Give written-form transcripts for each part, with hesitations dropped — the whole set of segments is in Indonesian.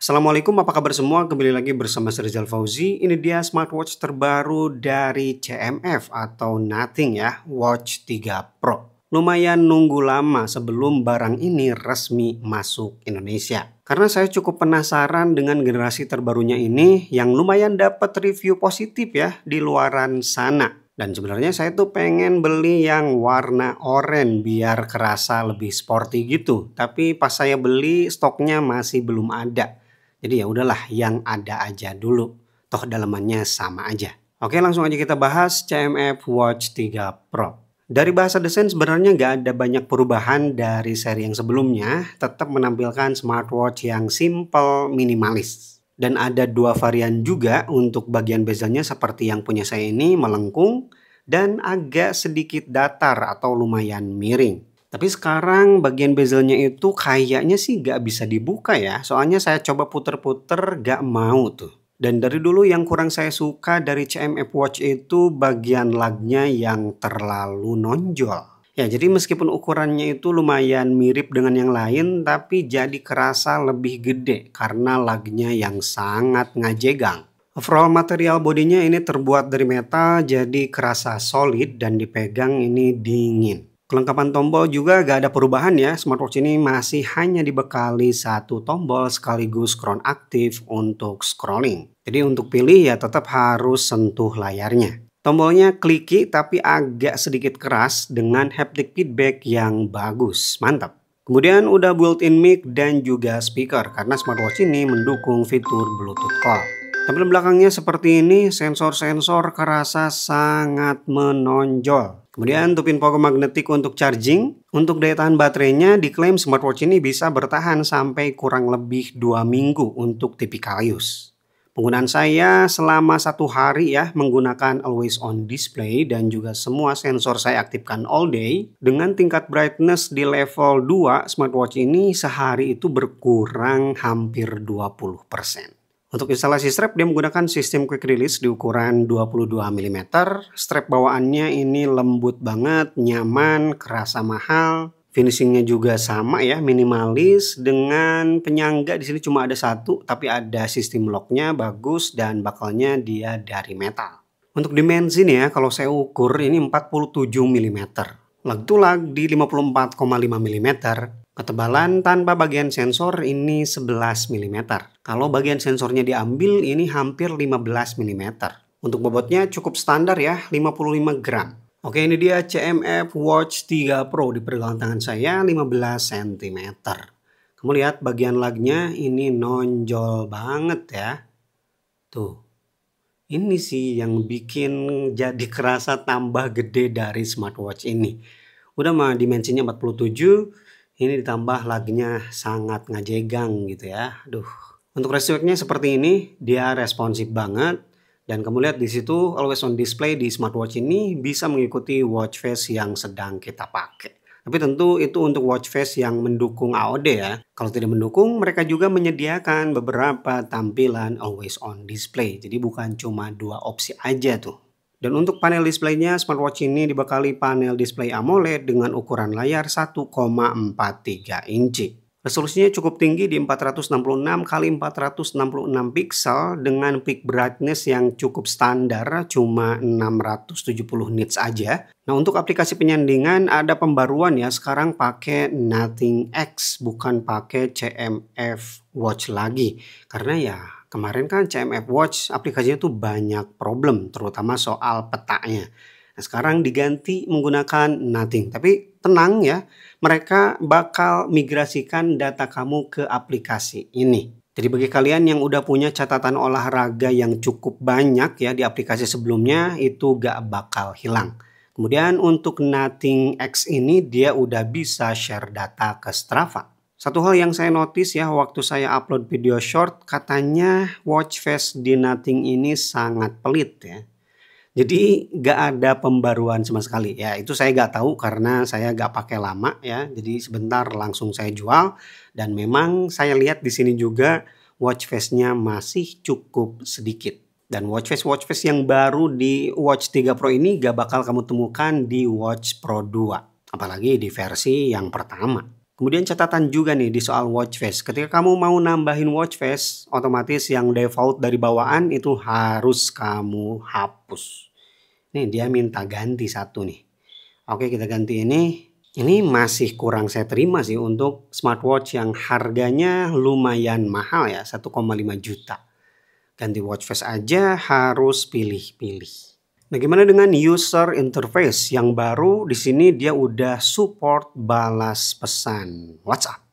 Assalamualaikum, apa kabar semua? Kembali lagi bersama saya Rizal Fauzi. Ini dia smartwatch terbaru dari CMF atau Nothing ya, Watch 3 Pro. Lumayan nunggu lama sebelum barang ini resmi masuk Indonesia. Karena saya cukup penasaran dengan generasi terbarunya ini yang lumayan dapat review positif ya di luaran sana. Dan sebenarnya saya tuh pengen beli yang warna oranye biar kerasa lebih sporty gitu. Tapi pas saya beli stoknya masih belum ada. Jadi ya udahlah yang ada aja dulu. Toh dalamannya sama aja. Oke, langsung aja kita bahas CMF Watch 3 Pro. Dari bahasa desain sebenarnya nggak ada banyak perubahan dari seri yang sebelumnya. Tetap menampilkan smartwatch yang simple, minimalis. Dan ada dua varian juga untuk bagian bezelnya seperti yang punya saya ini melengkung dan agak sedikit datar atau lumayan miring. Tapi sekarang bagian bezelnya itu kayaknya sih nggak bisa dibuka ya. Soalnya saya coba puter-puter nggak mau tuh. Dan dari dulu yang kurang saya suka dari CMF Watch itu bagian lugnya yang terlalu nonjol. Ya, jadi meskipun ukurannya itu lumayan mirip dengan yang lain, tapi jadi kerasa lebih gede karena lugnya yang sangat ngajegang. Overall material bodinya ini terbuat dari metal, jadi kerasa solid dan dipegang ini dingin. Kelengkapan tombol juga gak ada perubahan ya, smartwatch ini masih hanya dibekali satu tombol sekaligus crown aktif untuk scrolling. Jadi untuk pilih ya tetap harus sentuh layarnya. Tombolnya kliki tapi agak sedikit keras dengan haptic feedback yang bagus, mantap. Kemudian udah built-in mic dan juga speaker karena smartwatch ini mendukung fitur Bluetooth call. Tampilan belakangnya seperti ini, sensor-sensor kerasa sangat menonjol. Kemudian tupin power magnetik untuk charging. Untuk daya tahan baterainya diklaim smartwatch ini bisa bertahan sampai kurang lebih 2 minggu untuk tipikal use. Penggunaan saya selama 1 hari ya menggunakan always on display dan juga semua sensor saya aktifkan all day. Dengan tingkat brightness di level 2, smartwatch ini sehari itu berkurang hampir 20%. Untuk instalasi strap dia menggunakan sistem quick release di ukuran 22 mm. Strap bawaannya ini lembut banget, nyaman, kerasa mahal. Finishingnya juga sama ya, minimalis dengan penyangga di sini cuma ada satu, tapi ada sistem locknya bagus dan bakalnya dia dari metal. Untuk dimensi nih ya, kalau saya ukur ini 47 mm. Lug to lug di 54,5 mm. Ketebalan tanpa bagian sensor ini 11 mm. Kalau bagian sensornya diambil ini hampir 15 mm. Untuk bobotnya cukup standar ya, 55 gram. Oke, ini dia CMF Watch 3 Pro di pergelangan tangan saya 15 cm. Kamu lihat bagian lugnya ini nonjol banget ya. Tuh. Ini sih yang bikin jadi kerasa tambah gede dari smartwatch ini. Udah mah dimensinya 47. Ini ditambah lugnya sangat ngajegang gitu ya. Aduh. Untuk rasionya seperti ini, dia responsif banget. Dan kamu lihat di situ always on display di smartwatch ini bisa mengikuti watch face yang sedang kita pakai. Tapi tentu itu untuk watch face yang mendukung AOD ya. Kalau tidak mendukung, mereka juga menyediakan beberapa tampilan always on display. Jadi bukan cuma 2 opsi aja tuh. Dan untuk panel displaynya, smartwatch ini dibekali panel display AMOLED dengan ukuran layar 1,43 inci. Resolusinya cukup tinggi di 466 x 466 pixel dengan peak brightness yang cukup standar cuma 670 nits aja. Nah, untuk aplikasi penyandingan ada pembaruan ya, sekarang pakai Nothing X bukan pakai CMF Watch lagi. Karena ya kemarin kan CMF Watch aplikasinya tuh banyak problem, terutama soal petanya. Nah, sekarang diganti menggunakan Nothing. Tapi tenang ya, mereka bakal migrasikan data kamu ke aplikasi ini. Jadi bagi kalian yang udah punya catatan olahraga yang cukup banyak ya di aplikasi sebelumnya, itu gak bakal hilang. Kemudian untuk Nothing X ini dia udah bisa share data ke Strava. Satu hal yang saya notice ya waktu saya upload video short, katanya watch face di Nothing ini sangat pelit ya. Jadi gak ada pembaruan sama sekali ya, itu saya gak tahu karena saya gak pakai lama ya. Jadi sebentar langsung saya jual dan memang saya lihat di sini juga watch face-nya masih cukup sedikit. Dan watch face yang baru di Watch 3 Pro ini gak bakal kamu temukan di Watch Pro 2, apalagi di versi yang pertama. Kemudian catatan juga nih di soal watch face. Ketika kamu mau nambahin watch face, otomatis yang default dari bawaan itu harus kamu hapus. Nih dia minta ganti satu nih. Oke, kita ganti ini. Ini masih kurang saya terima sih untuk smartwatch yang harganya lumayan mahal ya, 1,5 juta. Ganti watch face aja harus pilih-pilih. Nah, gimana dengan user interface yang baru? Di sini dia udah support balas pesan WhatsApp.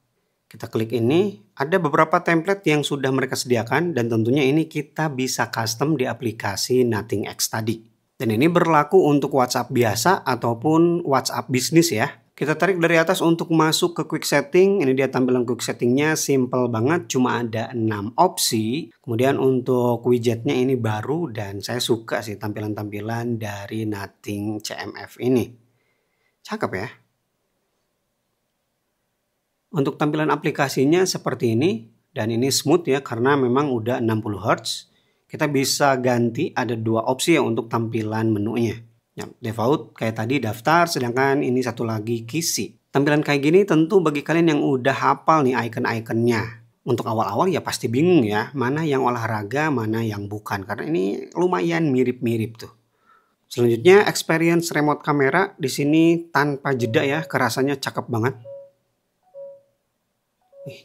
Kita klik ini, ada beberapa template yang sudah mereka sediakan dan tentunya ini kita bisa custom di aplikasi Nothing X tadi. Dan ini berlaku untuk WhatsApp biasa ataupun WhatsApp bisnis ya. Kita tarik dari atas untuk masuk ke quick setting. Ini dia tampilan quick settingnya, simple banget, cuma ada 6 opsi. Kemudian untuk widgetnya ini baru dan saya suka sih tampilan-tampilan dari Nothing CMF ini. Cakep ya. Untuk tampilan aplikasinya seperti ini dan ini smooth ya karena memang udah 60 Hz. Kita bisa ganti ada 2 opsi ya untuk tampilan menunya. Ya, default kayak tadi daftar, sedangkan ini satu lagi kisi. Tampilan kayak gini tentu bagi kalian yang udah hafal nih icon-iconnya. Untuk awal-awal ya pasti bingung ya, mana yang olahraga, mana yang bukan. Karena ini lumayan mirip-mirip tuh. Selanjutnya experience remote kamera di sini tanpa jeda ya, kerasanya cakep banget.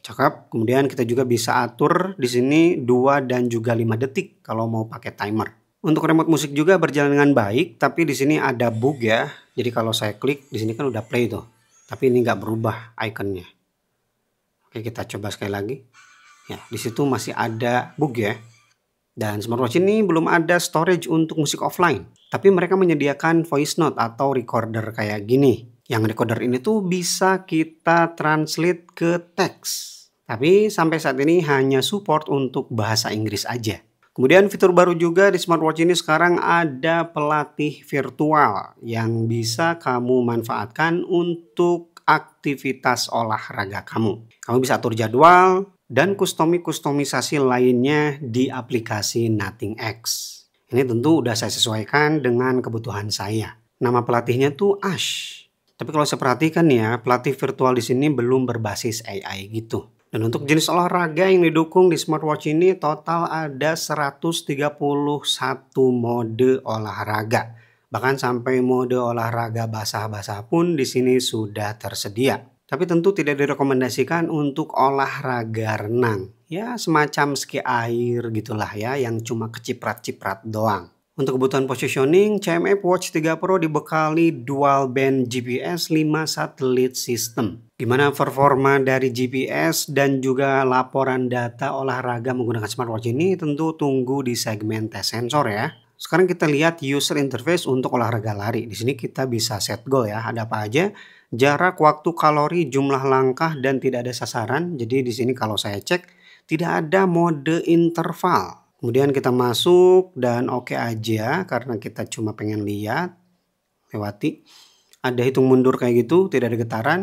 Cakep. Kemudian kita juga bisa atur di sini 2 dan juga 5 detik kalau mau pakai timer. Untuk remote musik juga berjalan dengan baik, tapi di sini ada bug ya. Jadi kalau saya klik di sini kan udah play tuh. Tapi ini nggak berubah ikonnya. Oke, kita coba sekali lagi. Ya, di situ masih ada bug ya. Dan smartwatch ini belum ada storage untuk musik offline. Tapi mereka menyediakan voice note atau recorder kayak gini. Yang recorder ini tuh bisa kita translate ke teks. Tapi sampai saat ini hanya support untuk bahasa Inggris aja. Kemudian fitur baru juga di smartwatch ini sekarang ada pelatih virtual yang bisa kamu manfaatkan untuk aktivitas olahraga kamu. Kamu bisa atur jadwal dan kustomisasi lainnya di aplikasi Nothing X. Ini tentu udah saya sesuaikan dengan kebutuhan saya. Nama pelatihnya tuh Ash. Tapi kalau saya perhatikan ya, pelatih virtual di sini belum berbasis AI gitu. Dan untuk jenis olahraga yang didukung di smartwatch ini total ada 131 mode olahraga. Bahkan sampai mode olahraga basah-basah pun di sini sudah tersedia. Tapi tentu tidak direkomendasikan untuk olahraga renang. Ya semacam ski air gitulah ya, yang cuma keciprat-ciprat doang. Untuk kebutuhan positioning, CMF Watch 3 Pro dibekali dual band GPS 5 satelit system. Gimana performa dari GPS dan juga laporan data olahraga menggunakan smartwatch ini tentu tunggu di segmen tes sensor ya. Sekarang kita lihat user interface untuk olahraga lari. Di sini kita bisa set goal ya, ada apa aja? Jarak, waktu, kalori, jumlah langkah dan tidak ada sasaran. Jadi di sini kalau saya cek tidak ada mode interval. Kemudian kita masuk dan oke aja karena kita cuma pengen lihat, lewati. Ada hitung mundur kayak gitu, tidak ada getaran.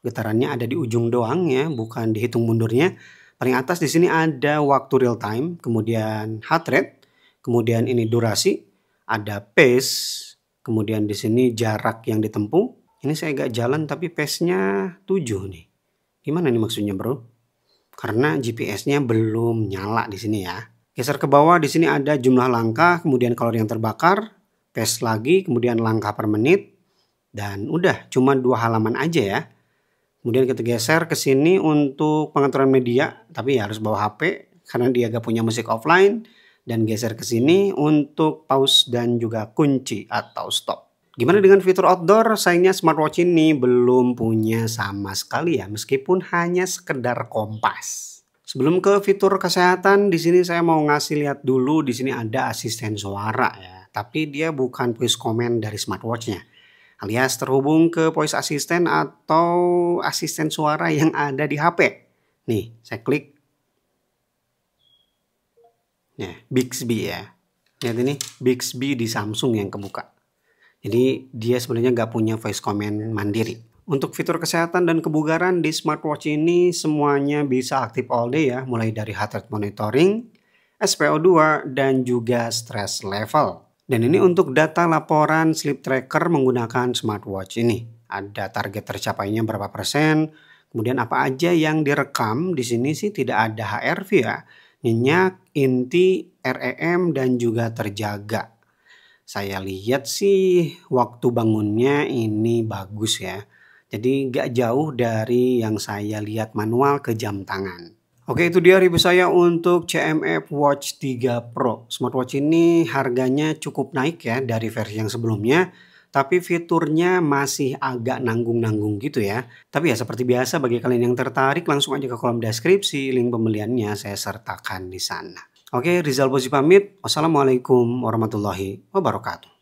Getarannya ada di ujung doang ya, bukan dihitung mundurnya. Paling atas di sini ada waktu real time, kemudian heart rate, kemudian ini durasi, ada pace, kemudian di sini jarak yang ditempuh. Ini saya agak jalan tapi pace-nya 7 nih. Gimana nih maksudnya, Bro? Karena GPS-nya belum nyala di sini ya. Geser ke bawah, di sini ada jumlah langkah, kemudian kalori yang terbakar, pace lagi, kemudian langkah per menit, dan udah cuma 2 halaman aja ya. Kemudian kita geser ke sini untuk pengaturan media, tapi ya harus bawa HP karena dia gak punya musik offline, dan geser ke sini untuk pause dan juga kunci atau stop. Gimana dengan fitur outdoor? Sayangnya smartwatch ini belum punya sama sekali ya, meskipun hanya sekedar kompas. Sebelum ke fitur kesehatan, di sini saya mau ngasih lihat dulu, di sini ada asisten suara ya. Tapi dia bukan voice command dari smartwatchnya. Alias terhubung ke voice assistant atau asisten suara yang ada di HP. Nih, saya klik. Nah, Bixby ya. Lihat ini, Bixby di Samsung yang kebuka. Jadi dia sebenarnya nggak punya voice command mandiri. Untuk fitur kesehatan dan kebugaran di smartwatch ini semuanya bisa aktif all day ya, mulai dari heart rate monitoring, SpO2, dan juga stress level. Dan ini untuk data laporan sleep tracker menggunakan smartwatch ini. Ada target tercapainya berapa persen, Kemudian apa aja yang direkam di sini sih tidak ada HRV ya. Nyenyak, inti, REM dan juga terjaga. Saya lihat sih waktu bangunnya ini bagus ya. Jadi nggak jauh dari yang saya lihat manual ke jam tangan. Oke, itu dia review saya untuk CMF Watch 3 Pro. Smartwatch ini harganya cukup naik ya dari versi yang sebelumnya. Tapi fiturnya masih agak nanggung-nanggung gitu ya. Tapi ya seperti biasa bagi kalian yang tertarik langsung aja ke kolom deskripsi. Link pembeliannya saya sertakan di sana. Oke, Rizal Bozi pamit. Wassalamualaikum warahmatullahi wabarakatuh.